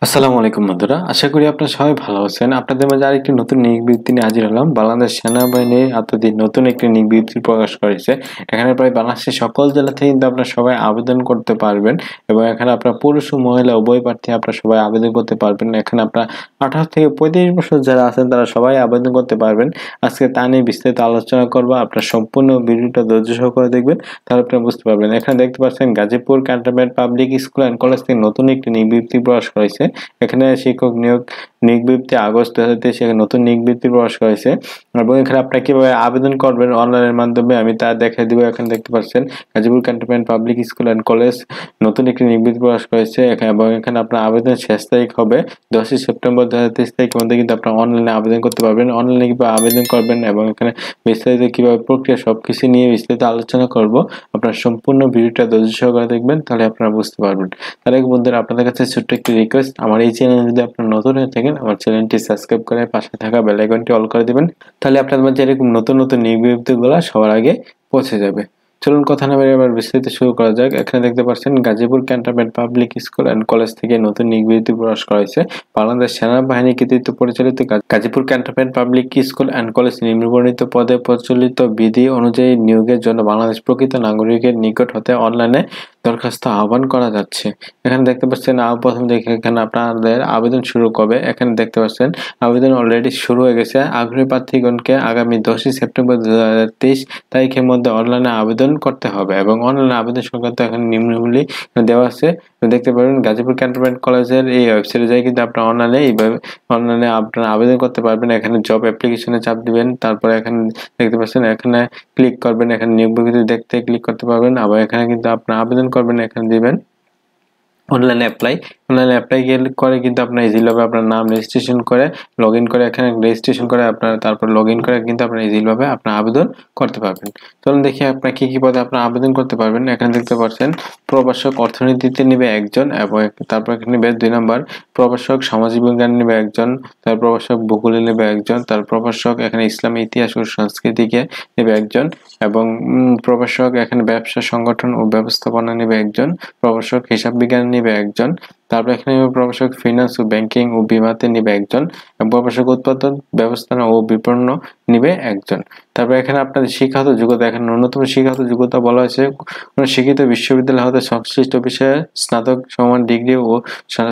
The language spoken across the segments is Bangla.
আসসালামু আলাইকুম বন্ধুরা, আশা করি আপনারা সবাই ভালো আছেন। আপনাদের মাঝে আরেকটি নতুন নিয়োগ বিজ্ঞপ্তি নিয়ে হাজির হলাম। বাংলাদেশ সেনাবাহিনী এতদিন নতুন একটি নিয়োগ বিজ্ঞপ্তি প্রকাশ করেছে। এখানে প্রায় বাংলাদেশের সকল জেলা থেকে কিন্তু আপনারা সবাই আবেদন করতে পারবেন এবং এখানে আপনার পুরুষ ও মহিলা উভয় প্রার্থী আপনারা সবাই আবেদন করতে পারবেন। এখানে আপনার 18 থেকে 35 বছর যারা আছেন তারা সবাই আবেদন করতে পারবেন। আজকে তা নিয়ে বিস্তারিত আলোচনা করব। আপনার সম্পূর্ণ ভিডিওটা ধৈর্য সহকারে দেখবেন, তাহলে আপনারা বুঝতে পারবেন। এখানে দেখতে পাচ্ছেন Gazipur cantonment public school and college থেকে নতুন একটি নিয়োগ বিজ্ঞপ্তি প্রকাশ করেছে। এখানে শিক্ষক নিয়োগ বিজ্ঞপ্তি আগস্ট 2023 এখানে নতুন নিয়োগ বিজ্ঞপ্তি প্রকাশ করেছে এবং এখানে আপনারা কিভাবে আবেদন করবেন অনলাইনের মাধ্যমে আমি তা দেখিয়ে দিব। এখানে দেখতে পাচ্ছেন Gazipur cantonment public school and college নতুন একটি নিয়োগ বিজ্ঞপ্তি প্রকাশ করেছে এবং এখানে আপনার আবেদনের শেষ তারিখ হবে 10 সেপ্টেম্বর 2023 তারিখের মধ্যে কিন্তু আপনারা অনলাইনে আবেদন করতে পারবেন। অনলাইনে কিভাবে আবেদন করবেন এবং এখানে বিস্তারিত কিভাবে প্রক্রিয়া সবকিছু নিয়ে বিস্তারিত আলোচনা করব। আপনারা সম্পূর্ণ ভিডিওটা ধৈর্য সহকারে দেখবেন, তাহলে আপনারা বুঝতে পারবেন। তাহলে বন্ধুরা, আপনাদের কাছে ছোট্ট একটি রিকোয়েস্ট, আমার এই চ্যানেলে যদি আপনারা নতুন হয়ে থাকেন আমার চ্যানেলটি সাবস্ক্রাইব করে পাশে থাকা বেল আইকনটি অল করে দিবেন, তাহলে আপনাদের মধ্যে এরকম নতুন নতুন নিয়োগ বিজ্ঞপ্তিগুলো সবার আগে পৌঁছে যাবে। চলুন কথা না বাড়িয়ে এবার বিস্তারিত শুরু করা যাক। এখানে দেখতে পাচ্ছেন Gazipur cantonment public school and college থেকে নতুন নিয়োগ বিজ্ঞপ্তি প্রকাশ করা হয়েছে। বাংলাদেশ সেনাবাহিনী কর্তৃক পরিচালিত Gazipur cantonment public school and college নিম্নবর্ণিত পদে প্রচলিত বিধি অনুযায়ী নিয়োগের জন্য বাংলাদেশ প্রকৃত নাগরিকের নিকট হতে অনলাইনে দরখাস্ত আহ্বান করা যাচ্ছে। এখানে দেখতে পাচ্ছেন প্রথম দেখে এখানে আপনাদের আবেদন শুরু কবে। এখানে দেখতে পাচ্ছেন আবেদন অলরেডি শুরু হয়ে গেছে। আগ্রহী প্রার্থীগণকে আগামী 10 সেপ্টেম্বর 2023 তারিখের মধ্যে অনলাইনে আবেদন করতে হবে এবং অনলাইনে আবেদন সংক্রান্ত এখানে নিম্নগুলি দেওয়া আছে। দেখতে পাবেন গাজীপুর ক্যান্টনমেন্ট কলেজের এই ওয়েবসাইটে যাই কিন্তু আপনারা অনলাইনে আপনারা আবেদন করতে পারবেন। এখানে জব অ্যাপ্লিকেশনে চাপ দিবেন, তারপরে এখানে দেখতে পাচ্ছেন এখানে ক্লিক করবেন, এখানে নিয়োগ বিজ্ঞপ্তি দেখতে ক্লিক করতে পারবেন। আবার এখানে কিন্তু আপনারা আবেদন করবেন, এখানে দিবেন অনলাইনে অ্যাপ্লাই করে কিন্তু আপনার ইজিভাবে আপনার নাম রেজিস্ট্রেশন করে লগইন করে এখানে রেজিস্ট্রেশন করে আপনার তারপর লগইন করে কিন্তু আপনার ইজিভাবে আপনার আবেদন করতে পারবেন। চলুন দেখি আপনার কি কি পদে আপনার আবেদন করতে পারবেন। এখানে দেখতে পাচ্ছেন প্রভাষক অর্থনীতিতে নেবে একজন এবং তারপর এখানে নেবে 2 নম্বর প্রভাষক সামাজিক বিজ্ঞান নেবে একজন, তার প্রভাষক ভূগোলে নেবে একজন, তার প্রভাষক এখানে ইসলামী ইতিহাস ও সংস্কৃতিকে নেবে একজন এবং প্রভাষক এখানে ব্যবসা সংগঠন ও ব্যবস্থাপনা নেবে একজন, প্রভাষক হিসাব বিজ্ঞান নেবে একজন, তারপর এখানে প্রভাষক ফিনান্স ও ব্যাংকিং ও বিমাতে নেবে একজন এবং প্রভাষক উৎপাদন ব্যবস্থাপনা ও বিপণন নেবে একজন। তারপর এখানে আপনাদের শিক্ষাগত যোগ্যতা, এখানে ন্যূনতম শিক্ষাগত যোগ্যতা বলা হয়েছে কোন শিক্ষিত বিশ্ববিদ্যালয় হতে সংশ্লিষ্ট বিষয়ে স্নাতক সমান ডিগ্রি ও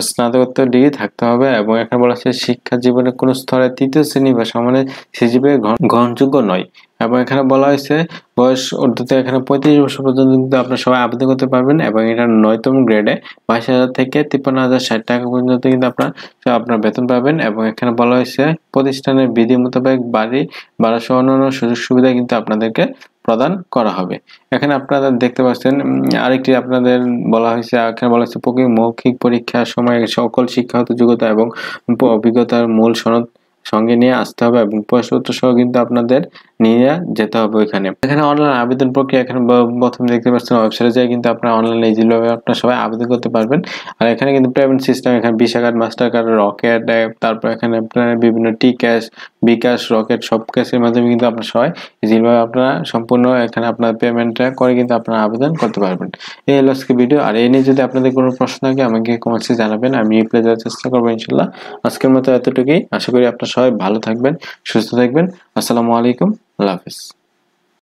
স্নাতকোত্তর ডিগ্রি থাকতে হবে এবং এখানে বলা হয়েছে শিক্ষা জীবনের কোন স্তরে 3য় শ্রেণী বা সমানের সিজিপিএ গ্রহণযোগ্য নয় এবং এখানে বলা হয়েছে বয়স ঊর্ধ্বতে এখানে 35 বছর পর্যন্ত কিন্তু আপনারা সবাই আবেদন করতে পারবেন এবং এটা 9তম গ্রেডে 22,000 থেকে 53,060 টাকা পর্যন্ত কিন্তু আপনার বেতন পাবেন এবং এখানে বলা হয়েছে প্রতিষ্ঠানের বিধি মোতাবেক বাড়ি ভাড়া সহ অন্যান্য সুযোগ সুবিধা কিন্তু আপনাদেরকে প্রদান করা হবে। এখানে আপনারা দেখতে পাচ্ছেন আরেকটি আপনাদের বলা হয়েছে, এখানে বলা হয়েছে মৌখিক পরীক্ষার সময় সকল শিক্ষাগত যোগ্যতা এবং অভিজ্ঞতার মূল সনদ সঙ্গে নিয়ে আসতে হবে এবং প্রশ্নপত্র সহ কিন্তু আপনাদের নিয়ে যেতে হবে ওইখানে। এখানে অনলাইন আবেদন প্রক্রিয়া এখানে প্রথমে দেখতে পাচ্ছেন ওয়েবসাইটে যাই কিন্তু আপনারা অনলাইনে ইজিভাবে আপনারা সবাই আবেদন করতে পারবেন। আর এখানে কিন্তু পেমেন্ট সিস্টেম এখানে visa card, master card, rocket, তারপর এখানে আপনারা বিভিন্ন টি ক্যাশ, বিকাশ, রকেট সব ক্যাশের মাধ্যমে কিন্তু আপনারা সবাই ইজিভাবে আপনারা সম্পূর্ণ এখানে আপনার পেমেন্টটা করে কিন্তু আপনারা আবেদন করতে পারবেন। এই হলো আজকে ভিডিও। আর এই নিয়ে যদি আপনাদের কোনো প্রশ্ন থাকে আমাকে কমেন্টসে জানাবেন, আমি রিপ্লাই দেওয়ার চেষ্টা করবো ইনশাল্লাহ। আজকের মতো এতটুকুই। আশা করি আপনারা সবাই ভালো থাকবেন, সুস্থ থাকবেন। আসসালামু আলাইকুম, আল্লাহ হাফেজ।